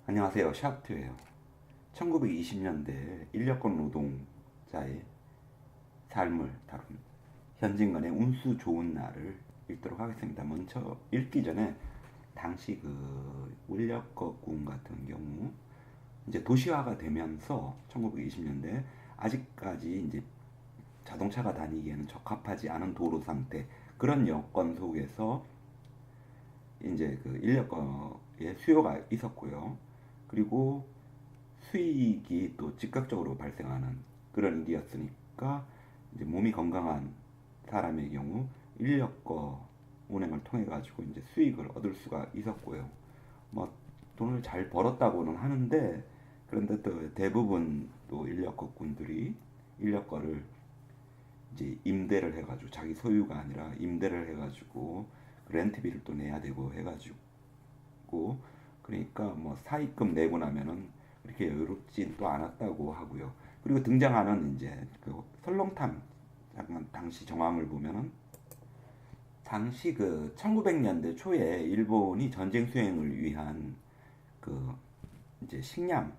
안녕하세요. 샤프트예요. 1920년대 인력거 노동자의 삶을 다룬 현진건의 운수 좋은 날을 읽도록 하겠습니다. 먼저 읽기 전에 당시 그 인력거군 같은 경우 이제 도시화가 되면서 1920년대 아직까지 이제 자동차가 다니기에는 적합하지 않은 도로 상태, 그런 여건 속에서 이제 그 인력거의 수요가 있었고요. 그리고 수익이 또 즉각적으로 발생하는 그런 일이었으니까 이제 몸이 건강한 사람의 경우 인력거 운행을 통해 가지고 이제 수익을 얻을 수가 있었고요. 뭐 돈을 잘 벌었다고는 하는데, 그런데 또 대부분 또 인력거꾼들이 인력거를 이제 임대를 해가지고, 자기 소유가 아니라 임대를 해가지고 렌트비를 또 내야 되고 해가지고, 그러니까 뭐 사입금 내고 나면은 그렇게 여유롭진 또 않았다고 하고요. 그리고 등장하는 이제 그 설렁탕, 잠깐 당시 정황을 보면은 당시 그 1900년대 초에 일본이 전쟁 수행을 위한 그 이제 식량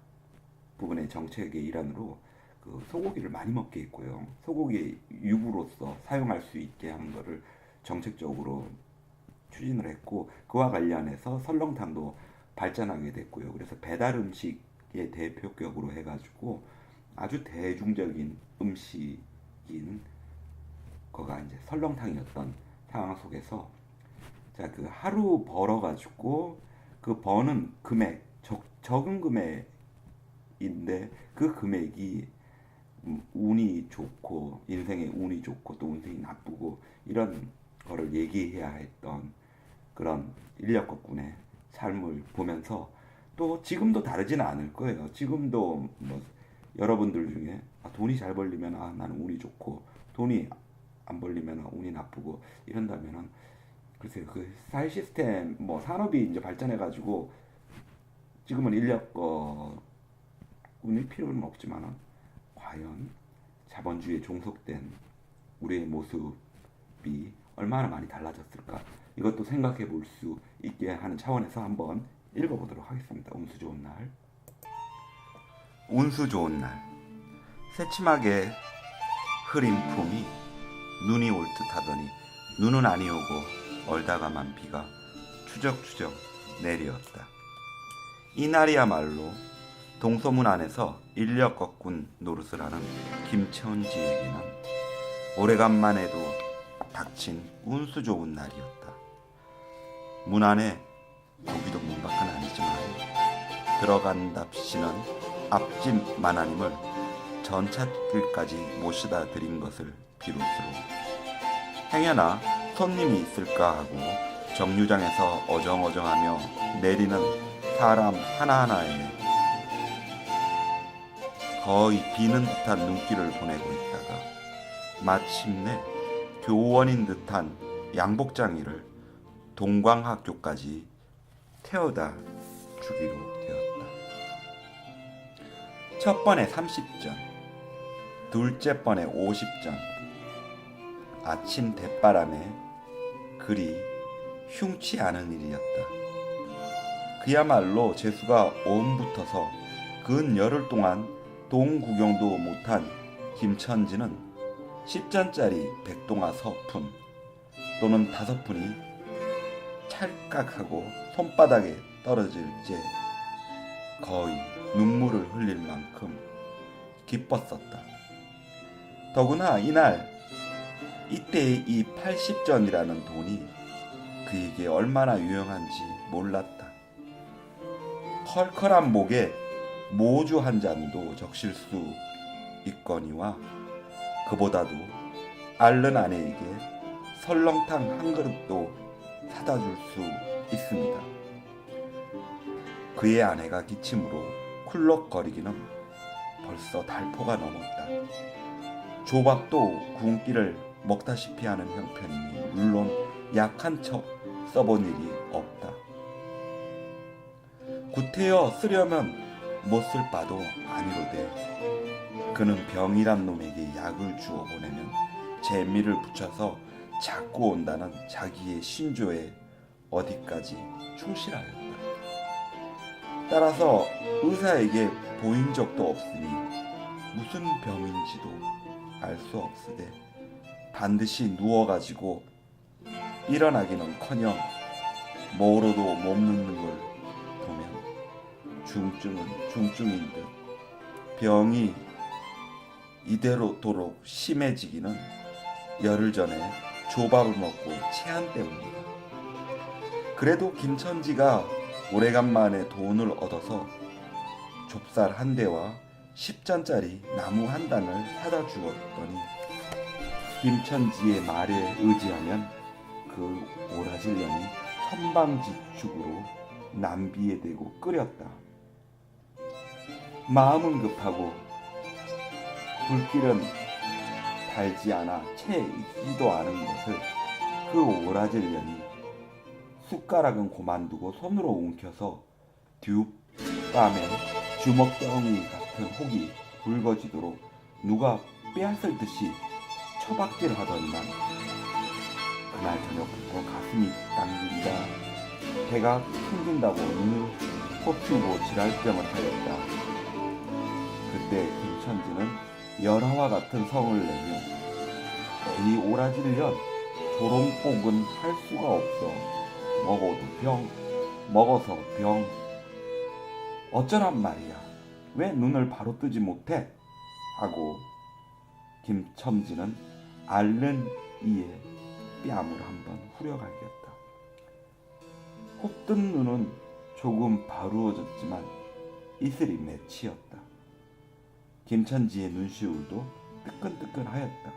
부분의 정책의 일환으로 그 소고기를 많이 먹게 했고요. 소고기 유구로서 사용할 수 있게 하는 거를 정책적으로 추진을 했고, 그와 관련해서 설렁탕도 발전하게 됐고요. 그래서 배달 음식의 대표격으로 해가지고 아주 대중적인 음식인 거가 이제 설렁탕이었던 상황 속에서, 자, 그 하루 벌어가지고 그 버는 금액, 적은 금액인데 그 금액이 운이 좋고, 인생의 운이 좋고 또 운생이 나쁘고 이런 거를 얘기해야 했던 그런 인력거꾼의 삶을 보면서, 또 지금도 다르지는 않을 거예요. 지금도 뭐 여러분들 중에 돈이 잘 벌리면 나는 운이 좋고, 돈이 안 벌리면 운이 나쁘고 이런다면은, 글쎄요, 그 사회 시스템 뭐 산업이 이제 발전해 가지고 지금은 인력거 운이 필요는 없지만은, 과연 자본주의에 종속된 우리의 모습이 얼마나 많이 달라졌을까, 이것도 생각해 볼 수 있게 하는 차원에서 한번 읽어보도록 하겠습니다. 운수 좋은 날. 운수 좋은 날. 새침하게 흐린 품이 눈이 올 듯 하더니 눈은 아니오고 얼다가만 비가 추적추적 내리었다. 이날이야말로 동서문 안에서 인력거꾼 노릇을 하는 김천지에게는 오래간만에도 닥친 운수 좋은 날이었다. 문 안에 고기도 문 밖은 아니지만 들어간답시는 앞집 마나님을 전찻길까지 모시다 드린 것을 비롯으로 행여나 손님이 있을까 하고 정류장에서 어정어정하며 내리는 사람 하나하나에 거의 비는 듯한 눈길을 보내고 있다가 마침내 교원인 듯한 양복장이를 동광학교까지 태워다 주기로 되었다. 첫 번에 30전, 둘째 번에 50전, 아침 대바람에 그리 흉치 않은 일이었다. 그야말로 재수가 오음붙어서 근 열흘 동안 동 구경도 못한 김천지는 10전짜리 백동아 서푼 또는 5푼이 찰깍하고 손바닥에 떨어질 때 거의 눈물을 흘릴 만큼 기뻤었다. 더구나 이날 이때의 이 80전이라는 돈이 그에게 얼마나 유용한지 몰랐다. 컬컬한 목에 모주 한 잔도 적실 수 있거니와 그보다도 앓는 아내에게 설렁탕 한 그릇도 사다 줄 수 있습니다. 그의 아내가 기침으로 쿨럭거리기는 벌써 달포가 넘었다. 조밥도 굶기를 먹다시피 하는 형편이니 물론 약한 척 써본 일이 없다. 구태여 쓰려면 못 쓸 바도 아니로되 그는 병이란 놈에게 약을 주어 보내면 재미를 붙여서 자꾸 온다는 자기의 신조에 어디까지 충실하였다. 따라서 의사에게 보인 적도 없으니 무슨 병인지도 알 수 없으되 반드시 누워가지고 일어나기는커녕 뭐로도 몸는 걸 보면 중증은 중증인 듯 병이 이대로도록 심해지기는 열흘 전에 조밥을 먹고 체한 때문이다. 그래도 김천지가 오래간만에 돈을 얻어서 좁쌀 한 대와 10전짜리 나무 한 단을 사다 주었더니 김천지의 말에 의지하면 그 오라질년이 천방지축으로 난비에 대고 끓였다. 마음은 급하고 불길은 달지 않아 채 익지도 않은 것을 그 오라질년이 숟가락은 고만두고 손으로 움켜서 뒷밤에 주먹덩이 같은 혹이 붉어지도록 누가 빼앗을 듯이 처박질하더니만 그날 저녁부터 가슴이 당긴다, 배가 튕긴다고 눈을 꼽히고 지랄병을 하였다. 그때 김천지는 열화와 같은 성을 내며 이 오라질년 조롱복은 할 수가 없어. 먹어도 병, 먹어서 병. 어쩌란 말이야. 왜 눈을 바로 뜨지 못해? 하고 김첨지는 앓는 이에 뺨을 한번 후려갈겼다. 혹뜬 눈은 조금 바루어졌지만 이슬이 맺히었다. 김천지의 눈시울도 뜨끈뜨끈하였다.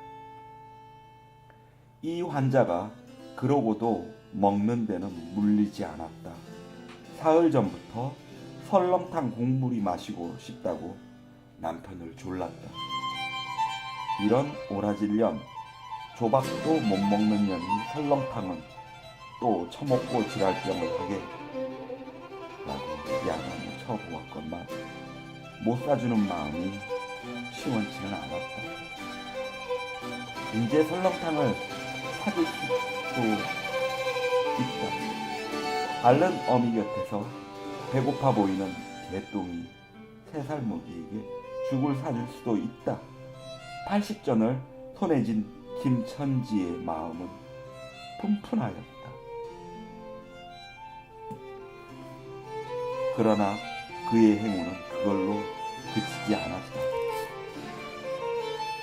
이 환자가 그러고도 먹는 데는 물리지 않았다. 사흘 전부터 설렁탕 국물이 마시고 싶다고 남편을 졸랐다. 이런 오라질년, 조박도 못 먹는 년이 설렁탕은 또 처먹고 지랄병을 하게 라고 야단을 쳐보았건만 못 사주는 마음이 시원치는 않았다. 이제 설렁탕을 사줄 수도 있다. 앓는 어미 곁에서 배고파 보이는 개똥이 3살 먹이에게 죽을 사줄 수도 있다. 80전을 손에 쥔 김천지의 마음은 푼푼하였다. 그러나 그의 행운은 그걸로 그치지 않았다.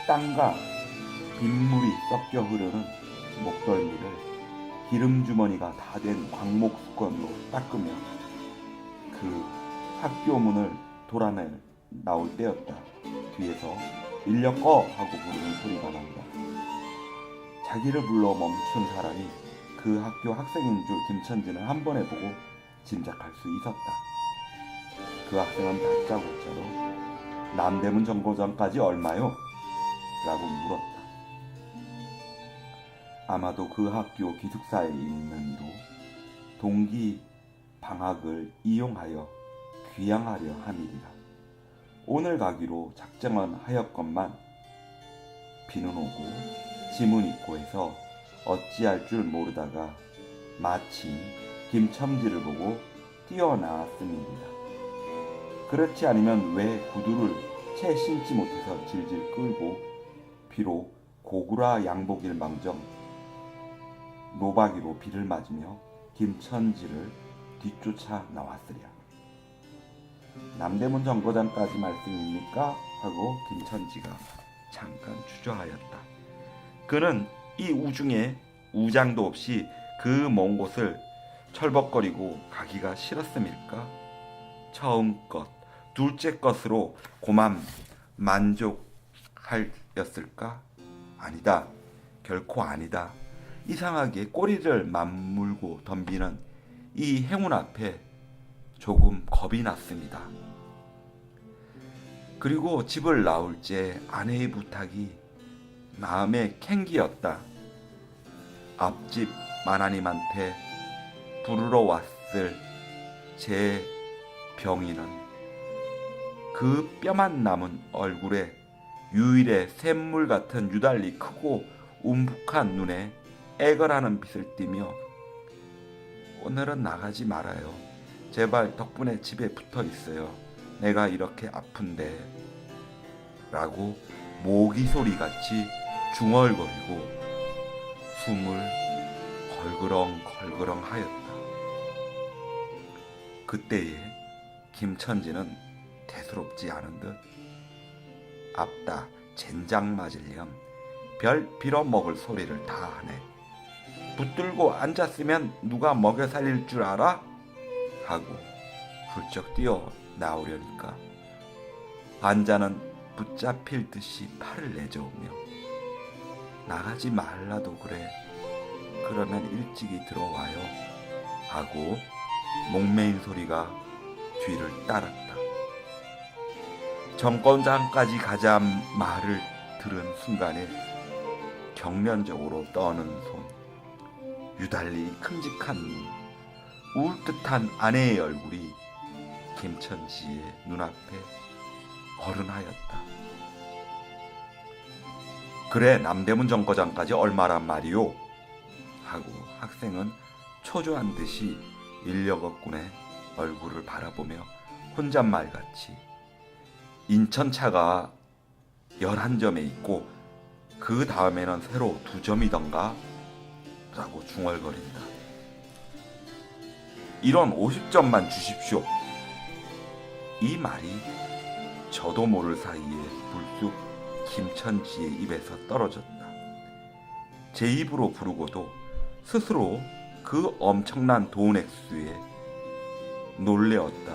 땅과 빗물이 섞여 흐르는 목덜미를 기름주머니가 다 된 광목수건으로 닦으며 그 학교 문을 돌아내 나올 때였다. 뒤에서 인력 꺼 하고 부르는 소리가 난다. 자기를 불러 멈춘 사람이 그 학교 학생인 줄 김천지는 한 번에 보고 짐작할 수 있었다. 그 학생은 다짜고짜로 남대문 정거장까지 얼마요? 라고 물었다. 아마도 그 학교 기숙사에 있는 이로 동기 방학을 이용하여 귀향하려 함이리라. 오늘 가기로 작정은 하였건만 비는 오고 짐은 있고 해서 어찌할 줄 모르다가 마침 김첨지를 보고 뛰어나왔음입니다. 그렇지 않으면 왜 구두를 채 신지 못해서 질질 끌고 비록 고구라 양복일 망정 노박이로 비를 맞으며 김천지를 뒤쫓아 나왔으랴. 남대문 정거장까지 말씀입니까? 하고 김천지가 잠깐 주저하였다. 그는 이 우중에 우장도 없이 그 먼 곳을 철벅거리고 가기가 싫었음일까? 처음 것, 둘째 것으로 고만 만족하였을까? 아니다. 결코 아니다. 이상하게 꼬리를 맞물고 덤비는 이 행운 앞에 조금 겁이 났습니다. 그리고 집을 나올 때 아내의 부탁이 마음에 캥기었다. 앞집 마나님한테 부르러 왔을 제 병인은 그 뼈만 남은 얼굴에 유일의 샘물 같은 유달리 크고 움푹한 눈에 애걸하는 빛을 띠며 오늘은 나가지 말아요. 제발 덕분에 집에 붙어 있어요. 내가 이렇게 아픈데. 라고 모기 소리같이 중얼거리고 숨을 걸그렁 하였다. 그때에 김천지는 대수롭지 않은 듯 앞다 젠장 맞으렴 별 빌어먹을 소리를 다 하네. 붙들고 앉았으면 누가 먹여 살릴 줄 알아? 하고 훌쩍 뛰어 나오려니까 환자는 붙잡힐 듯이 팔을 내저으며 나가지 말라도 그래. 그러면 일찍이 들어와요. 하고 목매인 소리가 뒤를 따랐다. 정거장까지 가자 말을 들은 순간에 경련적으로 떠는 손, 유달리 큼직한 눈, 우울 듯한 아내의 얼굴이 김천지의 눈앞에 어른하였다. 그래, 남대문 정거장까지 얼마란 말이오? 하고 학생은 초조한 듯이 인력거꾼의 얼굴을 바라보며 혼잣말같이 인천차가 11점에 있고 그 다음에는 새로 2점이던가? 라고 중얼거린다. 이런 50점만 주십시오. 이 말이 저도 모를 사이에 불쑥 김천지의 입에서 떨어졌다. 제 입으로 부르고도 스스로 그 엄청난 돈 액수에 놀래었다.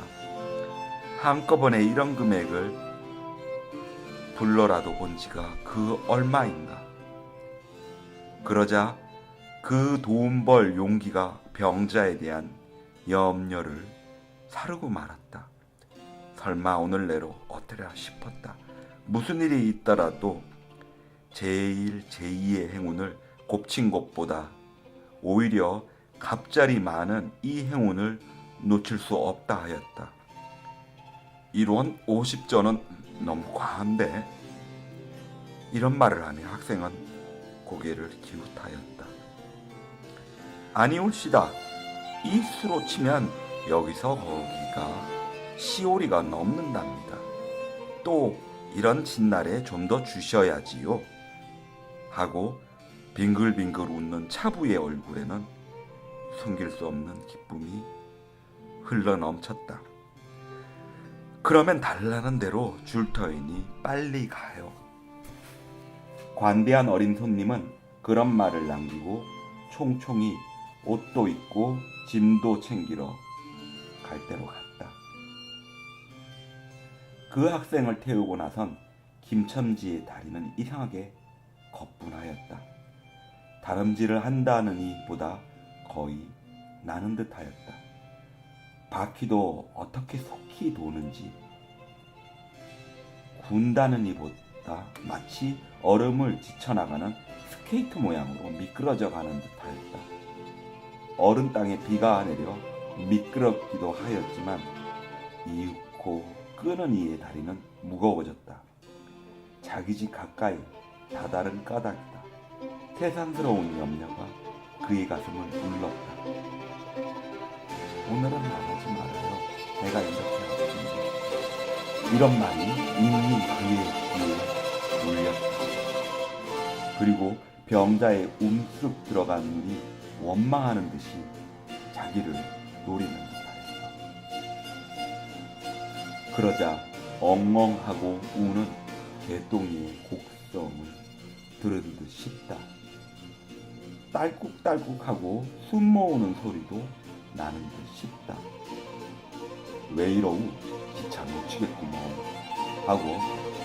한꺼번에 이런 금액을 불러라도 본 지가 그 얼마인가. 그러자 그 돈 벌 용기가 병자에 대한 염려를 사르고 말았다. 설마 오늘 내로 어떠랴 싶었다. 무슨 일이 있더라도 제1, 제2의 행운을 곱친 것보다 오히려 갑자리 많은 이 행운을 놓칠 수 없다 하였다. 이론 50조는 너무 과한데? 이런 말을 하니 학생은 고개를 기웃하였다. 아니올시다. 이 수로 치면 여기서 거기가 시오리가 넘는답니다. 또 이런 진날에 좀 더 주셔야지요. 하고 빙글빙글 웃는 차부의 얼굴에는 숨길 수 없는 기쁨이 흘러넘쳤다. 그러면 달라는 대로 줄 터이니 빨리 가요. 관대한 어린 손님은 그런 말을 남기고 총총히 옷도 입고 짐도 챙기러 갈대로 갔다. 그 학생을 태우고 나선 김천지의 다리는 이상하게 거뿐하였다. 다름질을 한다는 이보다 거의 나는 듯하였다. 바퀴도 어떻게 속히 도는지 군다는 이보다 마치 얼음을 지쳐나가는 스케이트 모양으로 미끄러져 가는 듯하였다. 얼음 땅에 비가 내려 미끄럽기도 하였지만 이윽고 끄는 이의 다리는 무거워졌다. 자기 집 가까이 다다른 까닭이다. 세상스러운 염려가 그의 가슴을 눌렀다. 오늘은 나가지 말아요. 내가 이렇게 아픈데. 이런 말이 이미 그의 귀에 울렸다. 그리고 병자의 움쑥 들어간 눈이 원망하는 듯이 자기를 노리는 듯하였다. 그러자 엉엉하고 우는 개똥이의 곡성을 들은 듯 싶다. 딸꾹딸꾹하고 숨 모으는 소리도 나는 듯 싶다. 왜 이러우 기차 놓치겠구먼 하고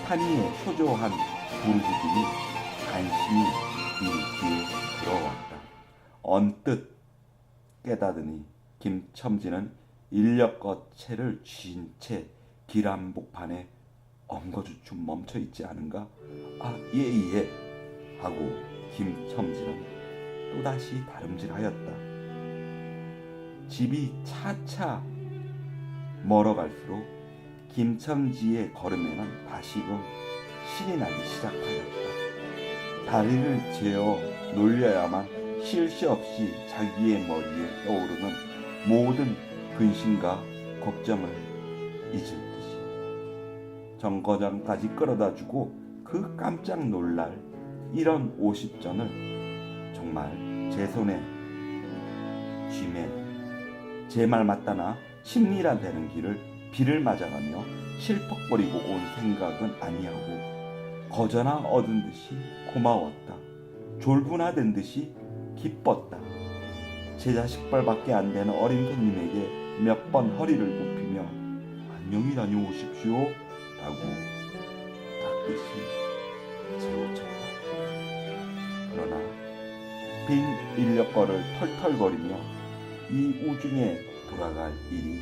탄이의 초조한 부르짖음이 간신히 이 귀에 들어왔다. 언뜻 깨닫으니 김첨지는 인력거체를 쥔 채 길 한복판에 엉거주춤 멈춰있지 않은가? 아, 예 하고 김첨지는 또다시 다름질하였다. 집이 차차 멀어갈수록 김첨지의 걸음에는 다시금 신이 나기 시작하였다. 다리를 재어 놀려야만 쉴 새 없이 자기의 머리에 떠오르는 모든 근심과 걱정을 잊을 듯이 정거장까지 끌어다 주고 그 깜짝 놀랄 이런 50전을 정말 제 손에 쥐맨 제 말 맞다나 심리라 되는 길을 비를 맞아가며 실퍽거리고 온 생각은 아니하고 거저나 얻은 듯이 고마웠다. 졸부나된 듯이 기뻤다. 제 자식발밖에 안 되는 어린 손님에게 몇 번 허리를 굽히며 안녕히 다녀오십시오 라고 닦듯이 재우쳤다. 그러나 빈 인력거를 털털거리며 이 우중에 돌아갈 일이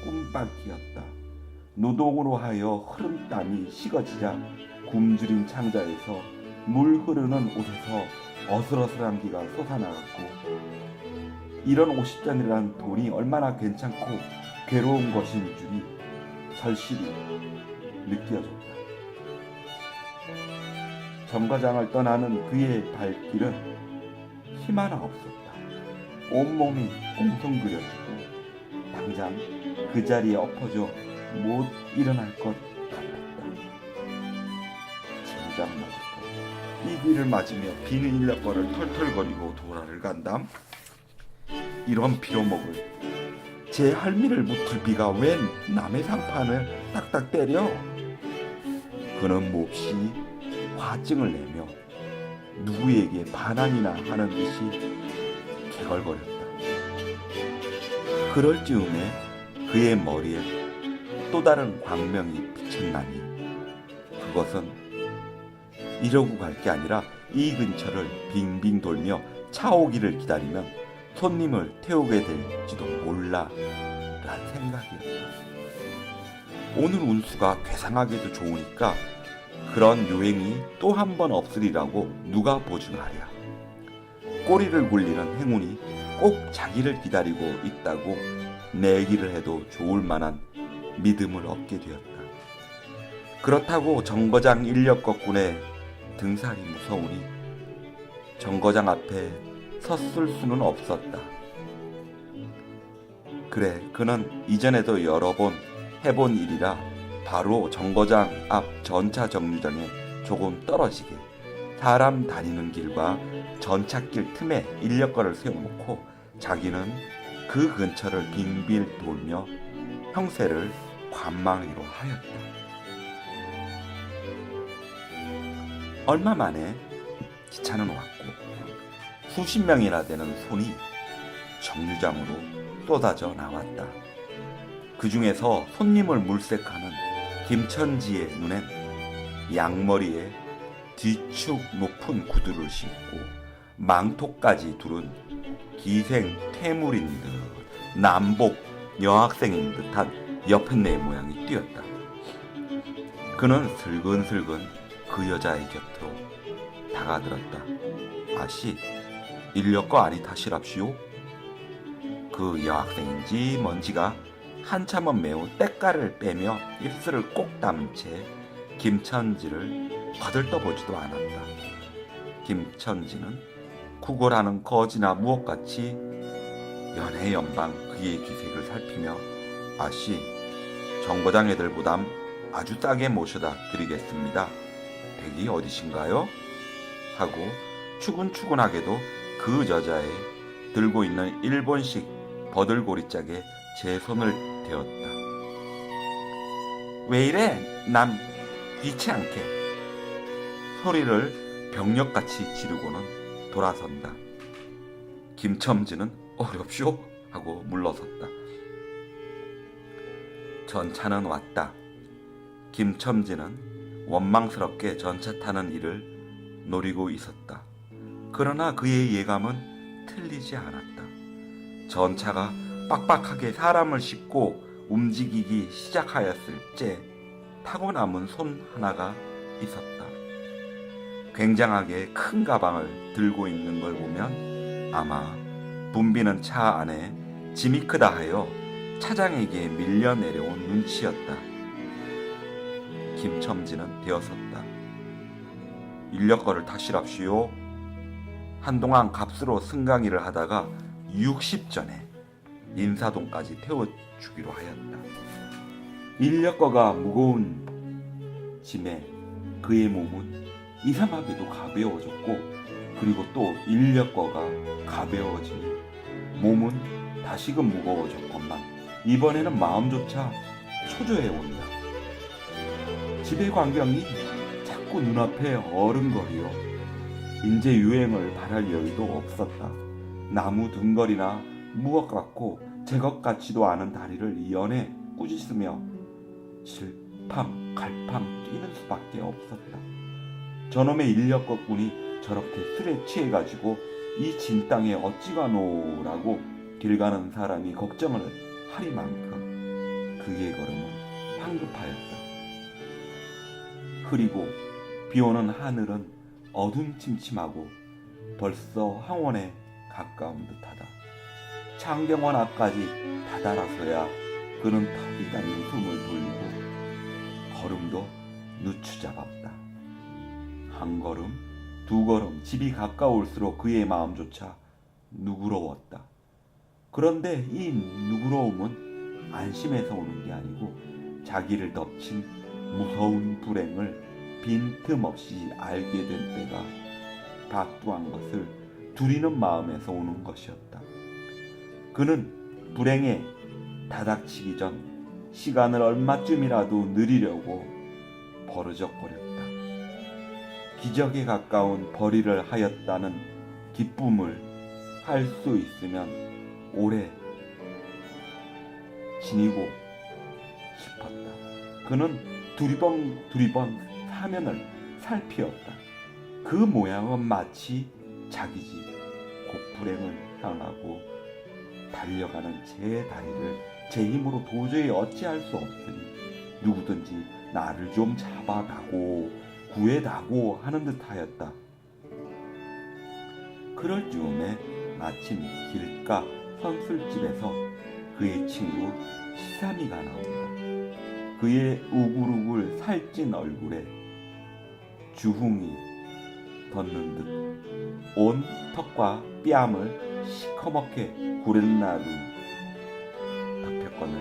꿈밖이었다. 노동으로 하여 흐른 땀이 식어지자 굶주린 창자에서 물 흐르는 옷에서 어슬어슬한 기가 솟아나갔고 이런 50전이란 돈이 얼마나 괜찮고 괴로운 것인 줄이 절실히 느껴졌다. 정거장을 떠나는 그의 발길은 힘 하나 없었다. 온몸이 꽁성그려지고 당장 그 자리에 엎어져 못 일어날 것 같았다. 젠장 맞았다. 이 비를 맞으며 비는 인력거를 털털거리고 도라를 간담. 이런 빌어먹을 제 할미를 붙을 비가 웬 남의 상판을 딱딱 때려. 그는 몹시 화증을 내며 누구에게 반항이나 하는 듯이 개걸거렸다. 그럴 즈음에 그의 머리에 또 다른 광명이 비쳤나니 그것은 이러고 갈 게 아니라 이 근처를 빙빙 돌며 차 오기를 기다리면 손님을 태우게 될지도 몰라 라는 생각이었다. 오늘 운수가 괴상하게도 좋으니까 그런 요행이 또 한 번 없으리라고 누가 보증하랴. 꼬리를 굴리는 행운이 꼭 자기를 기다리고 있다고 내기를 해도 좋을 만한 믿음을 얻게 되었다. 그렇다고 정거장 인력거꾼의 등살이 무서우니 정거장 앞에 섰을 수는 없었다. 그래, 그는 이전에도 여러 번 해본 일이라 바로 정거장 앞 전차 정류장에 조금 떨어지게 사람 다니는 길과 전찻길 틈에 인력거를 세워놓고 자기는 그 근처를 빙빙 돌며 형세를 관망하기로 하였다. 얼마 만에 기차는 왔고 수십 명이나 되는 손이 정류장으로 쏟아져 나왔다. 그 중에서 손님을 물색하는 김천지의 눈엔 양머리에 뒤축 높은 구두를 신고 망토까지 두른 기생 퇴물인 듯 남복 여학생인 듯한 여편네 모양이 띄었다. 그는 슬근슬근 그 여자의 곁으로 다가들었다. 아씨, 인력거 아니 타시랍시오? 그 여학생인지 뭔지가 한참은 매우 때깔을 빼며 입술을 꼭 담은 채 김천지를 거들떠보지도 않았다. 김천지는 구걸하는 거지나 무엇같이 연해연방 그의 기색을 살피며 아씨, 정거장 애들보담 아주 싸게 모셔다 드리겠습니다. 댁이 어디신가요? 하고 추근추근하게도 그 여자의 들고 있는 일본식 버들고리짝에 제 손을 대었다. 왜 이래? 남 귀치 않게 소리를 병력같이 지르고는 돌아선다. 김첨지는 어렵쇼? 하고 물러섰다. 전차는 왔다. 김첨지는 원망스럽게 전차 타는 일을 노리고 있었다. 그러나 그의 예감은 틀리지 않았다. 전차가 빡빡하게 사람을 싣고 움직이기 시작하였을 때 타고 남은 손 하나가 있었다. 굉장하게 큰 가방을 들고 있는 걸 보면 아마 붐비는 차 안에 짐이 크다 하여 차장에게 밀려 내려온 눈치였다. 김첨지는 되어섰다. 인력거를 타시랍시오. 한동안 값으로 승강이를 하다가 60전에 인사동까지 태워주기로 하였다. 인력거가 무거운 짐에 그의 몸은 이상하게도 가벼워졌고, 그리고 또 인력거가 가벼워지니 몸은 다시금 무거워졌건만 이번에는 마음조차 초조해 온다. 집의 광경이 자꾸 눈앞에 어른거리어 인제 유행을 바랄 여유도 없었다. 나무 등걸이나 무엇 같고 제것 같지도 않은 다리를 연해 꾸짖으며 질팡 갈팡 뛰는 수밖에 없었다. 저놈의 인력거꾼이 저렇게 술에 취해가지고 이 진땅에 어찌 가노라고 길 가는 사람이 걱정을 하리만큼 그의 걸음은 황급하였다. 흐리고 비오는 하늘은 어둠침침하고 벌써 황혼에 가까운 듯하다. 창경원 앞까지 다다라서야 그는 턱이 닿는 숨을 돌리고 걸음도 누추잡았다. 한 걸음, 두 걸음 집이 가까울수록 그의 마음조차 누그러웠다. 그런데 이 누그러움은 안심해서 오는 게 아니고 자기를 덮친 무서운 불행을 빈틈없이 알게 된 때가 박두한 것을 두리는 마음에서 오는 것이었다. 그는 불행에 다닥치기 전 시간을 얼마쯤이라도 느리려고 버르적거렸다. 기적에 가까운 벌이를 하였다는 기쁨을 할 수 있으면 오래 지니고 싶었다. 그는 두리번 화면을 살피었다. 그 모양은 마치 자기 집 곡불행을 향하고 달려가는 제 다리를 제 힘으로 도저히 어찌할 수 없으니 누구든지 나를 좀 잡아다고 구해다고 하는 듯하였다. 그럴 즈음에 마침 길가 선술집에서 그의 친구 시삼이가 나온다. 그의 우글우글 살찐 얼굴에 주홍이 덧는 듯 온 턱과 뺨을 시커멓게 구렛나루 덮였거늘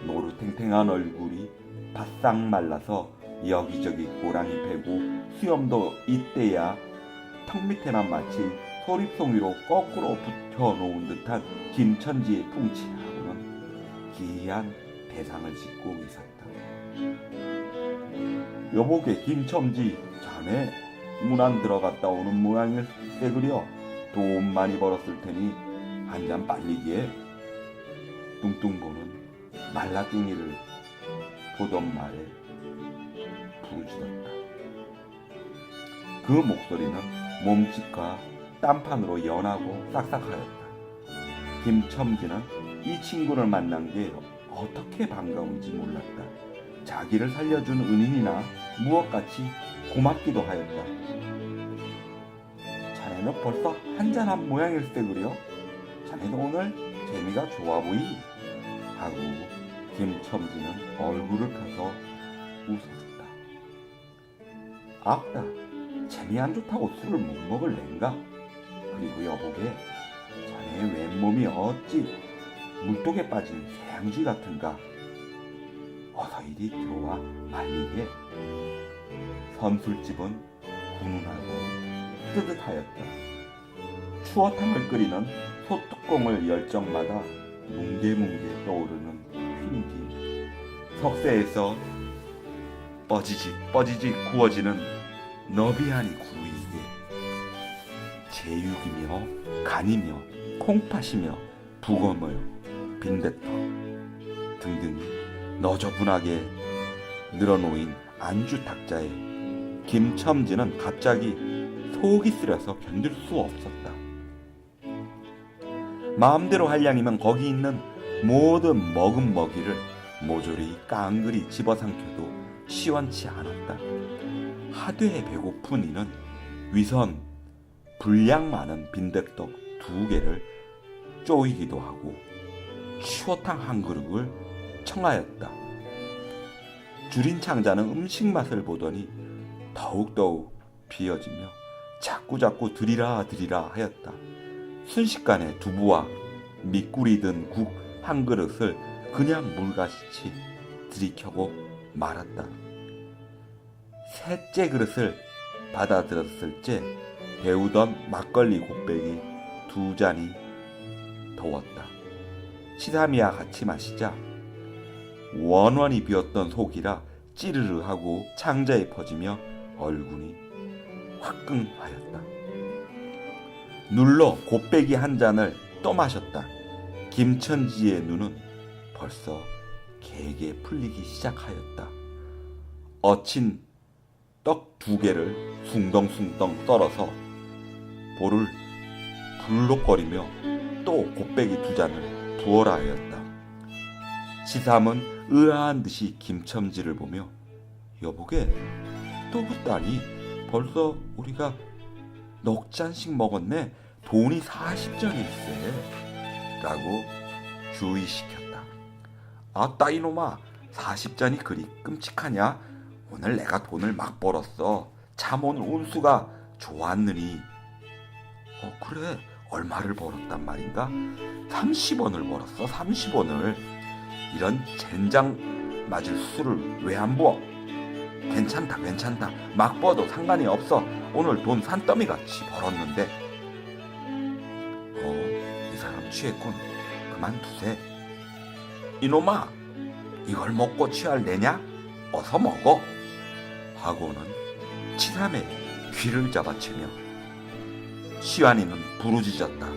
노루탱탱한 얼굴이 바싹 말라서 여기저기 고랑이 패고 수염도 이때야 턱 밑에만 마치 소립송이로 거꾸로 붙여놓은 듯한 김천지의 풍치하고는 기이한 대상을 짓고 있었다. 여보게 김첨지, 자네 문 안 들어갔다 오는 모양일세 그려. 돈 많이 벌었을 테니 한 잔 빨리기에. 뚱뚱 보는 말라깽이를 보던 말에 부르짖었다. 그 목소리는 몸짓과 딴판으로 연하고 싹싹하였다. 김첨지는 이 친구를 만난 게 어떻게 반가운지 몰랐다. 자기를 살려준 은인이나 무엇같이 고맙기도 하였다. 자네는 벌써 한잔한 모양일세 그려. 자네도 오늘 재미가 좋아 보이. 하고 김첨지는 얼굴을 펴서 웃었다. 아따, 재미 안 좋다고 술을 못 먹을랜가? 그리고 여보게, 자네의 왼몸이 어찌 물독에 빠진 새양쥐 같은가? 어서 이리 들어와 말리게. 선술집은 훈훈하고 뜨뜻하였다. 추어탕을 끓이는 소뚜껑을 열 적마다 뭉게뭉게 떠오르는 휘기, 석쇠에서 뻐지직 구워지는 너비하니 구이에 제육이며 간이며 콩팥이며 북어물, 빈대떡 등등이 너저분하게 늘어놓인 안주 탁자에 김첨지는 갑자기 속이 쓰려서 견딜 수 없었다. 마음대로 할 양이면 거기 있는 모든 먹은 먹이를 모조리 깡그리 집어삼켜도 시원치 않았다. 하되 배고픈 이는 위선 분량 많은 빈대떡 2개를 쪼이기도 하고 추어탕 한 그릇을 청하였다. 줄인 창자는 음식 맛을 보더니 더욱더욱 비어지며 자꾸자꾸 드리라 하였다. 순식간에 두부와 미꾸리 든 국 한 그릇을 그냥 물같이 들이켜고 말았다. 셋째 그릇을 받아들었을 때 배우던 막걸리 곱빼기 2잔이 더웠다. 치삼이와 같이 마시자 원원이 비었던 속이라 찌르르하고 창자에 퍼지며 얼굴이 화끈하였다. 눌러 곱빼기 한 잔을 또 마셨다. 김천지의 눈은 벌써 개게 풀리기 시작하였다. 어친 떡 2개를 숭덩숭덩 썰어서 볼을 불룩거리며 또 곱빼기 2잔을 부어라 하였다. 치삼은 의아한 듯이 김첨지를 보며 여보게 또 그따니 벌써 우리가 넉 잔씩 먹었네. 돈이 40전일세 라고 주의시켰다. 아따 이놈아 40잔이 그리 끔찍하냐? 오늘 내가 돈을 막 벌었어. 참 오늘 운수가 좋았느니. 그래 얼마를 벌었단 말인가? 30원을 벌었어. 30원을. 이런 젠장 맞을 수를 왜 안 부어? 괜찮다 괜찮다. 막 부어도 상관이 없어. 오늘 돈 산더미같이 벌었는데. 이 사람 취했군. 그만두세. 이놈아 이걸 먹고 취할 내냐? 어서 먹어. 하고는 치삼의 귀를 잡아채며 시완이는 부르짖었다.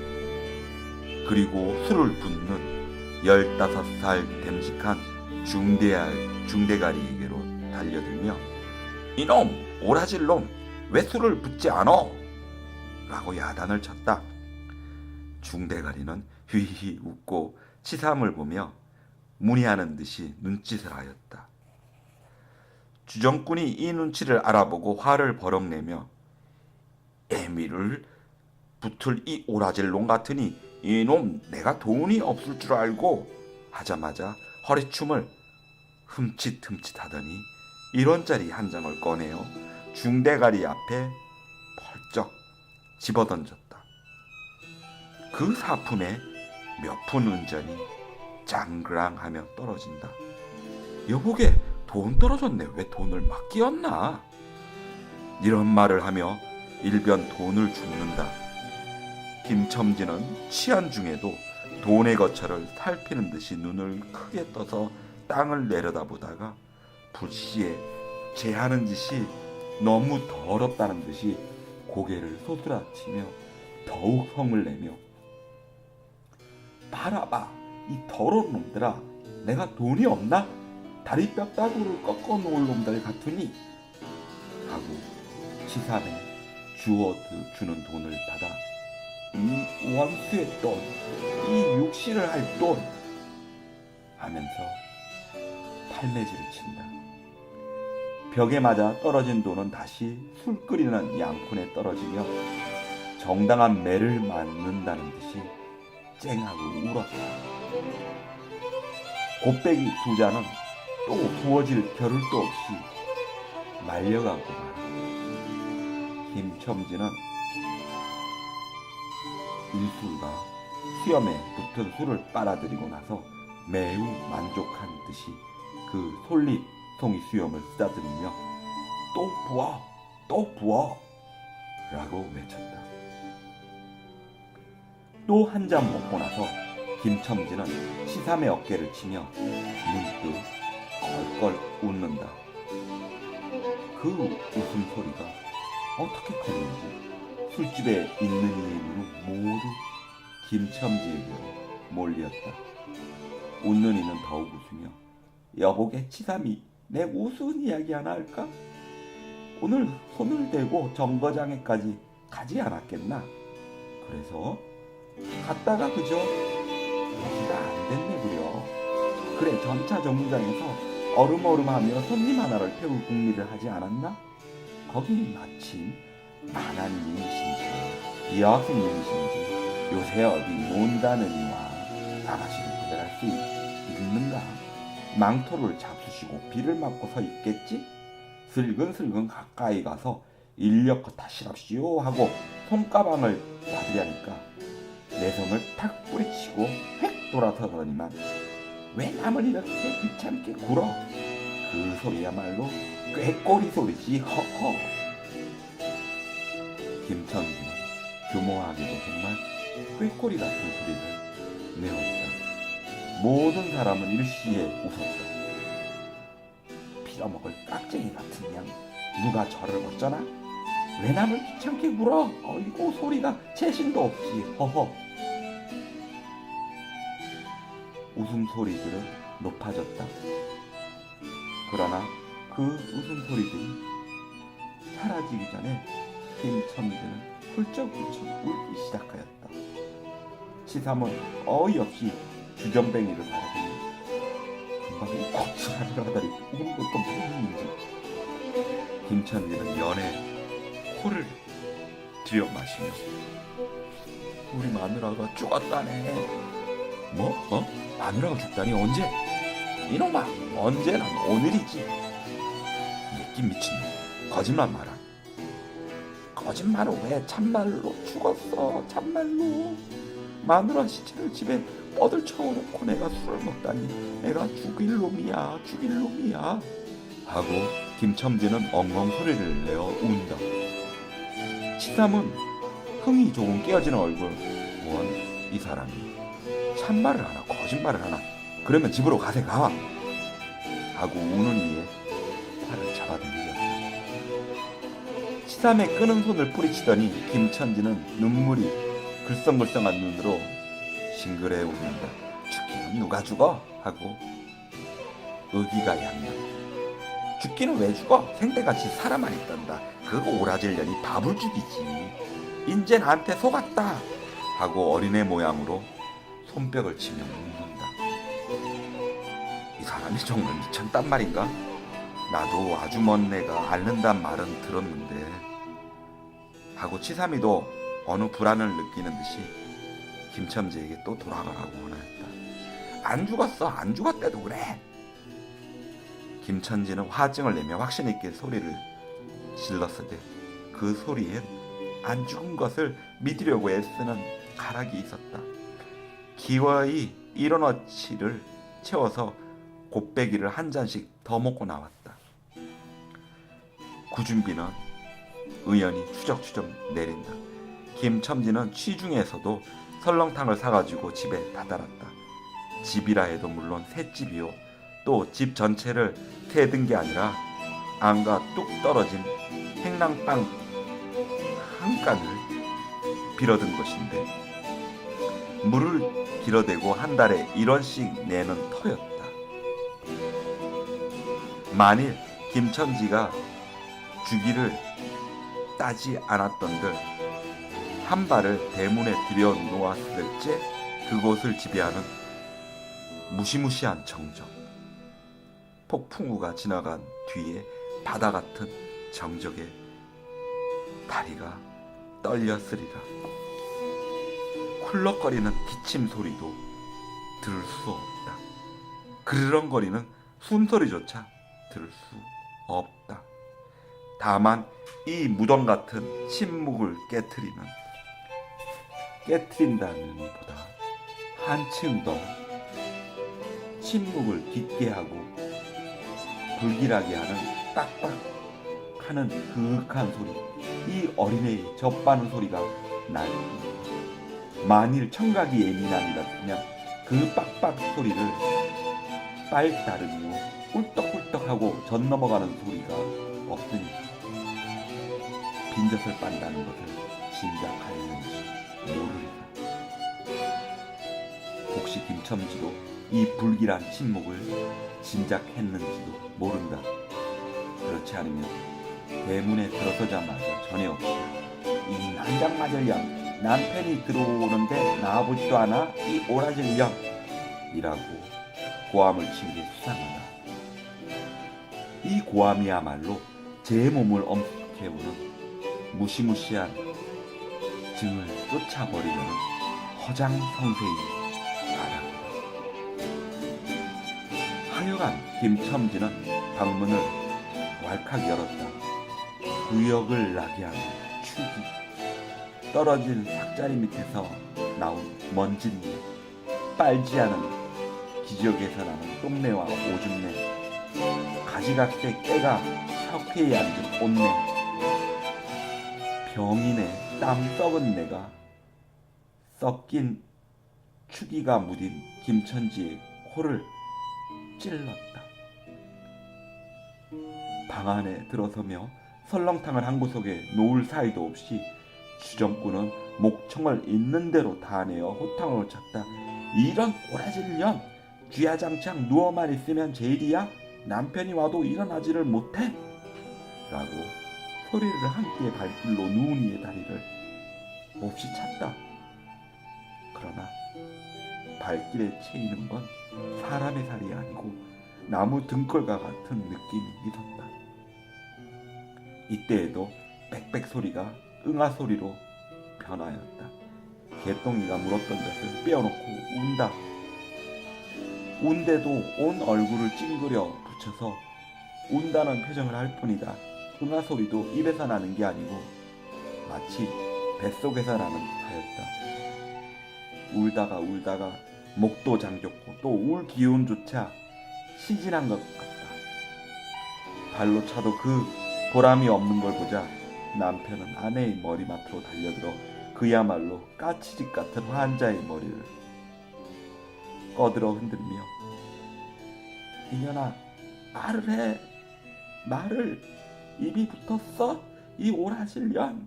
그리고 술을 붓는 15살 됨직한 중대가리에게로 달려들며 이놈 오라질 놈 왜 술을 붓지 않어? 라고 야단을 쳤다. 중대가리는 휘휘 웃고 치삼을 보며 문의하는 듯이 눈짓을 하였다. 주정꾼이 이 눈치를 알아보고 화를 버럭내며 애미를 붙을 이 오라질 놈 같으니 이놈 내가 돈이 없을 줄 알고 하자마자 허리춤을 흠칫흠칫 하더니 1원짜리 한 장을 꺼내어 중대가리 앞에 펄쩍 집어던졌다. 그 사품에 몇 푼 은전이 짱그랑하며 떨어진다. 여보게 돈 떨어졌네. 왜 돈을 막 끼웠나? 이런 말을 하며 일변 돈을 줍는다. 김첨지는 취한 중에도 돈의 거처를 살피는 듯이 눈을 크게 떠서 땅을 내려다보다가 불시에 제하는 짓이 너무 더럽다는 듯이 고개를 소스라치며 더욱 성을 내며 봐라봐 이 더러운 놈들아 내가 돈이 없나? 다리뼈 따구를 꺾어 놓을 놈들 같으니 하고 치삼에 주는 돈을 받아 이 원수의 돈, 이 육신을 할 돈 하면서 팔매질을 친다. 벽에 맞아 떨어진 돈은 다시 술 끓이는 양푼에 떨어지며 정당한 매를 맞는다는 듯이 쨍하고 울었다. 곱빼기 2잔은 또 부어질 겨를도 없이 말려가고 말았다. 김첨지는 일수가 수염에 붙은 술을 빨아들이고 나서 매우 만족한 듯이 그 솔잎송이 수염을 쓰다듬으며 또 부어 라고 외쳤다. 또 한 잔 먹고 나서 김첨지는 치삼의 어깨를 치며 문득 껄껄 웃는다. 그 웃음소리가 어떻게 크는지 술집에 있는 이의 눈은 모두 김첨지에게로 몰렸다. 웃는 이는 더욱 웃으며 여보게 치삼이 내 우스운 이야기 하나 할까? 오늘 손을 대고 정거장에까지 가지 않았겠나? 그래서 갔다가 그저 얘기가 안 됐네 그려. 그래 전차 정류장에서 얼음얼음하며 손님 하나를 태울 궁리를 하지 않았나? 거기 마침 만화님이신지 여학생님이신지 요새 어디 논다느니와 아가씨를 구별할 수 있는가? 망토를 잡수시고 비를 맞고 서 있겠지? 슬근슬근 가까이 가서 인력거 타시랍시오 하고 손가방을 받으려니까 내성을 탁 뿌리치고 획 돌아서더니만 왜 남을 이렇게 귀찮게 굴어? 그 소리야말로 꾀꼬리 소리지. 허허. 김천지는 교모하게도 정말 꾀꼬리 같은 소리를 내었다. 모든 사람은 일시에 웃었다. 빌어먹을 깍쟁이 같은 양, 누가 저를 어쩌나? 왜 남을 귀찮게 굴어? 어이구, 소리가 재신도 없지. 허허. 웃음소리들은 높아졌다. 그러나 그 웃음소리들이 사라지기 전에 김첨지는 훌쩍훌쩍 울기 시작하였다. 치삼은 어이없이 주전뱅이를 바라보니 금방이 고추하를 하다리 우는 것도 무슨 일인지. 김첨지는 연에 코를 들여 마시며 우리 마누라가 죽었다네. 뭐? 마누라가 죽다니? 언제? 이놈아, 언제나 오늘이지. 예끼 미친놈, 거짓말 마라. 거짓말을 왜? 참말로 죽었어. 참말로. 마누라 시체를 집에 뻗을쳐놓고 내가 술을 먹다니 내가 죽일 놈이야 하고 김첨지는 엉엉 소리를 내어 운다. 치삼은 흥이 조금 깨어지는 얼굴. 뭔 이 사람이 참말을 하나 거짓말을 하나, 그러면 집으로 가세 가 하고 우는 이에 팔을 잡아당겼다. 치삼의 끄는 손을 뿌리치더니 김천지는 눈물이 글썽글썽한 눈으로 싱그레 웃는다. 죽기는 누가 죽어? 하고 의기가 양양. 죽기는 왜 죽어? 생때같이 살아만 있단다. 그거 오라질년이 밥을 죽이지. 인제 나한테 속았다 하고 어린애 모양으로 손뼉을 치며 웃는다. 이 사람이 정말 미쳤단 말인가? 나도 아주 먼 내가 앓는단 말은 들었는데 하고 치삼이도 어느 불안을 느끼는 듯이 김첨지에게 또 돌아가라고 원하였다. 안 죽었어. 안 죽었대도 그래. 김천지는 화증을 내며 확신 있게 소리를 질렀으되 그 소리엔 안 죽은 것을 믿으려고 애쓰는 가락이 있었다. 기어이 일어너치를 채워서 곱빼기를 한 잔씩 더 먹고 나왔다. 구준비는 의연히 추적추적 내린다. 김첨지는 취중에서도 설렁탕을 사가지고 집에 다 달았다. 집이라 해도 물론 셋집이요. 또 집 전체를 태든 게 아니라 안과 뚝 떨어진 행랑땅 한 칸을 빌어든 것인데 물을 길어대고 한 달에 1원씩 내는 터였다. 만일 김천지가 주기를 따지 않았던들 한 발을 대문에 들여놓았을지 그곳을 지배하는 무시무시한 정적, 폭풍우가 지나간 뒤에 바다 같은 정적에 다리가 떨렸으리라. 쿨럭거리는 기침 소리도 들을 수 없다. 그르렁거리는 숨소리조차 들을 수 없다. 다만 이 무덤 같은 침묵을 깨트린다는 보다 한층 더 침묵을 깊게 하고 불길하게 하는 빡빡하는 그윽한 소리, 이 어린애의 젖바는 소리가 날 만일 청각이 예민함이라면 그 빡빡 소리를 빨리 따르며 꿀떡꿀떡하고 젖 넘어가는 소리가 없으니 빈젖을 빤다는 것을 짐작하였는지 모르리라. 혹시 김첨지도 이 불길한 침묵을 짐작했는지도 모른다. 그렇지 않으면 대문에 들어서자마자 전에 없이 이 난장맞을년 남편이 들어오는데 나와보지도 않아 이 오라질년 이라고 고함을 친 게 수상하다. 이 고함이야말로 제 몸을 엄습해오는 무시무시한 증을 쫓아버리려는 허장성세의 바람이다. 하여간 김첨지는 방문을 왈칵 열었다. 구역을 나게 하는 축이 떨어진 삭자리 밑에서 나온 먼지님, 빨지 않은 기지역에서 나는 똥내와 오줌내, 가지각색 깨가 척회에 앉은 옷내, 병인의 땀 썩은 내가 썩긴 추기가 묻은 김천지의 코를 찔렀다. 방 안에 들어서며 설렁탕을 한 구석에 놓을 사이도 없이 주정꾼은 목청을 있는 대로 다 내어 호탕으로 쳤다. 이런 오라질 년, 쥐야장창 누워만 있으면 제일이야? 남편이 와도 일어나지를 못해? 라고 소리를 함께 발길로 누운 이의 다리를 몹시 찼다. 그러나 발길에 채이는 건 사람의 살이 아니고 나무 등골과 같은 느낌이 있었다. 이때에도 빽빽 소리가 응아 소리로 변하였다. 개똥이가 물었던 것을 빼어놓고 운다. 운데도 온 얼굴을 찡그려 붙여서 운다는 표정을 할 뿐이다. 응아 소리도 입에서 나는 게 아니고 마치 뱃속에서 나는 듯하였다. 울다가 목도 잠겼고 또 울 기운조차 시진한 것 같다. 발로 차도 그 보람이 없는 걸 보자 남편은 아내의 머리맡으로 달려들어 그야말로 까치집 같은 환자의 머리를 꺼들어 흔들며 이년아, 말을 해. 말을. 입이 붙었어? 이 오라질 년.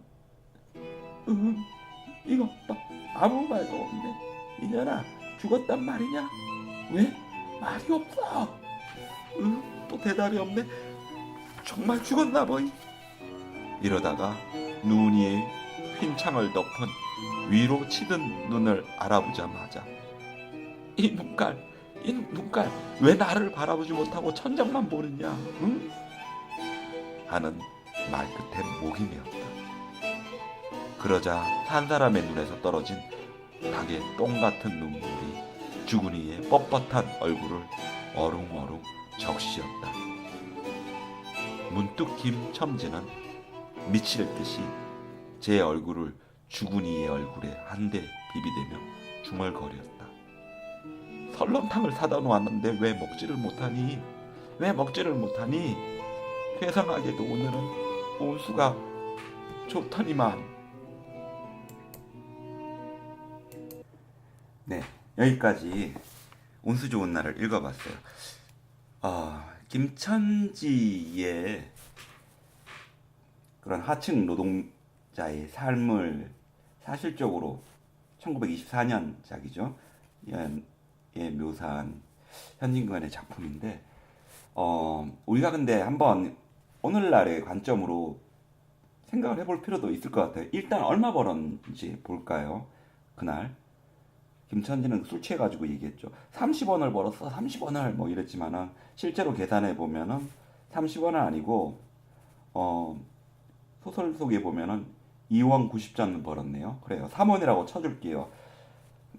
이거 봐. 아무 말도 없네. 이년아, 죽었단 말이냐? 왜? 말이 없어. 또 대답이 없네. 정말 죽었나 보이. 이러다가 눈이의 흰창을 덮은 위로 치든 눈을 알아보자마자 이 눈깔 왜 나를 바라보지 못하고 천장만 보느냐, 응? 하는 말끝엔 목임이었다. 그러자 산 사람의 눈에서 떨어진 닭의 똥 같은 눈물이 주근이의 뻣뻣한 얼굴을 어룽어룽 적시었다. 문득 김첨지는 미칠 듯이 제 얼굴을 주근이의 얼굴에 한데 비비대며 중얼거렸다. 설렁탕을 사다 놓았는데 왜 먹지를 못하니? 괴상하게도 오늘은 운수가 좋더니만. 네, 여기까지 운수 좋은 날을 읽어봤어요. 김천지의 그런 하층 노동자의 삶을 사실적으로 1924년작이죠. 예, 묘사한 현진건의 작품인데, 우리가 근데 한번 오늘날의 관점으로 생각을 해볼 필요도 있을 것 같아요. 일단 얼마 벌었는지 볼까요? 그날 김천지는 술 취해가지고 얘기했죠. 30원을 벌었어. 30원을 뭐 이랬지만은 실제로 계산해 보면은 30원은 아니고 소설 속에 보면은 2원 90전 벌었네요. 그래요. 3원이라고 쳐줄게요.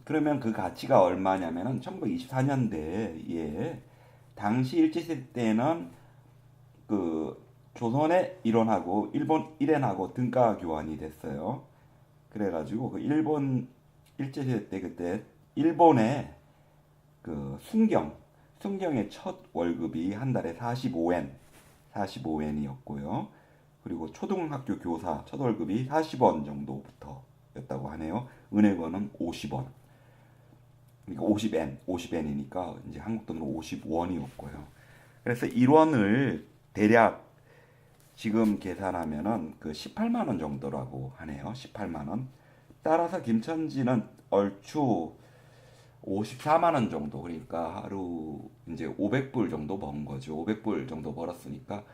그러면 그 가치가 얼마냐면은 1924년대에 당시 일제시대 때는 그 조선의 일원하고 일본 일엔하고 등가 교환이 됐어요. 그래가지고 그 일본 일제시대 때 그때 일본의 그 순경의 첫 월급이 한 달에 45엔이었고요. 그리고 초등학교 교사 첫 월급이 40원 정도부터였다고 하네요. 은행원은 50원. 그러니까 50엔이니까 이제 한국 돈으로 50원이었고요. 그래서 1원을 대략 지금 계산하면은 그 18만 원 정도라고 하네요. 18만 원. 따라서 김천지는 얼추 54만 원 정도, 그러니까 하루 이제 500불 정도 번 거죠. 500불 정도 벌었으니까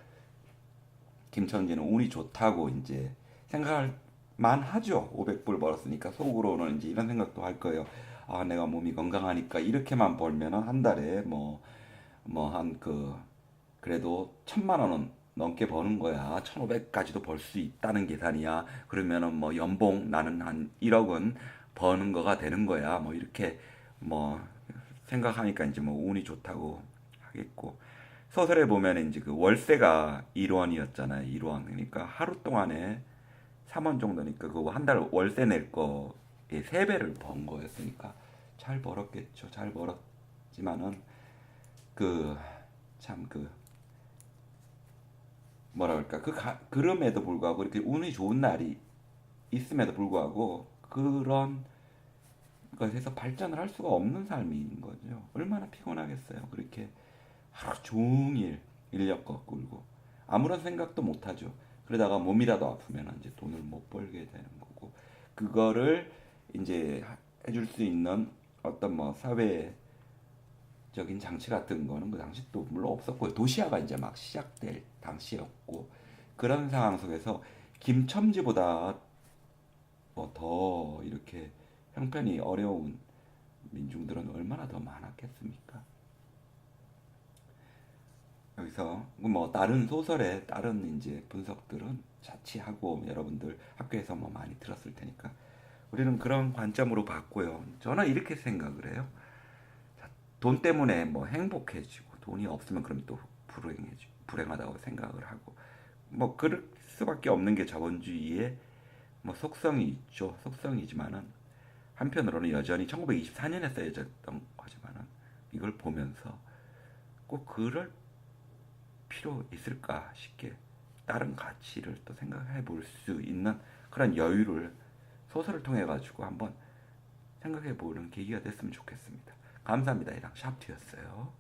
김천지는 운이 좋다고 이제 생각할 만하죠. 500불 벌었으니까 속으로는 이제 이런 생각도 할 거예요. 아, 내가 몸이 건강하니까 이렇게만 벌면은 한 달에 그래도 1,000만 원은 넘게 버는 거야. 1,500까지도 벌 수 있다는 계산이야. 그러면은 뭐 연봉 나는 한 1억은 버는 거가 되는 거야. 뭐 이렇게 뭐 생각하니까 이제 뭐 운이 좋다고 하겠고. 소설에 보면 이제 그 월세가 1원이었잖아요. 1원. 그러니까 하루 동안에 3원 정도니까 그거 한 달 월세 낼 거 세 배를 번 거였으니까 잘 벌었겠죠. 잘 벌었지만은 그 참 그 뭐라 그럴까 그럼에도 불구하고 이렇게 운이 좋은 날이 있음에도 불구하고 그런 것에서 발전을 할 수가 없는 삶인 거죠. 얼마나 피곤하겠어요. 그렇게 하루 종일 인력거 끌고 아무런 생각도 못 하죠. 그러다가 몸이라도 아프면 이제 돈을 못 벌게 되는 거고 그거를 이제 해줄 수 있는 어떤 뭐 사회적인 장치 같은 거는 그 당시 또 물론 없었고 도시화가 이제 막 시작될 당시였고 그런 상황 속에서 김첨지보다 뭐 더 이렇게 형편이 어려운 민중들은 얼마나 더 많았겠습니까? 여기서 뭐 다른 소설의 다른 이제 분석들은 자취하고 여러분들 학교에서 뭐 많이 들었을 테니까 우리는 그런 관점으로 봤고요. 저는 이렇게 생각을 해요. 돈 때문에 뭐 행복해지고 돈이 없으면 그럼 또 불행해지고 불행하다고 생각을 하고 뭐 그럴 수밖에 없는 게 자본주의의 뭐 속성이 있죠. 속성이지만은 한편으로는 여전히 1924년에 써졌던 거지만은 이걸 보면서 꼭 그럴 필요 있을까 싶게 다른 가치를 또 생각해 볼 수 있는 그런 여유를 소설을 통해 가지고 한번 생각해 보는 계기가 됐으면 좋겠습니다. 감사합니다. 이랑 샵트였어요.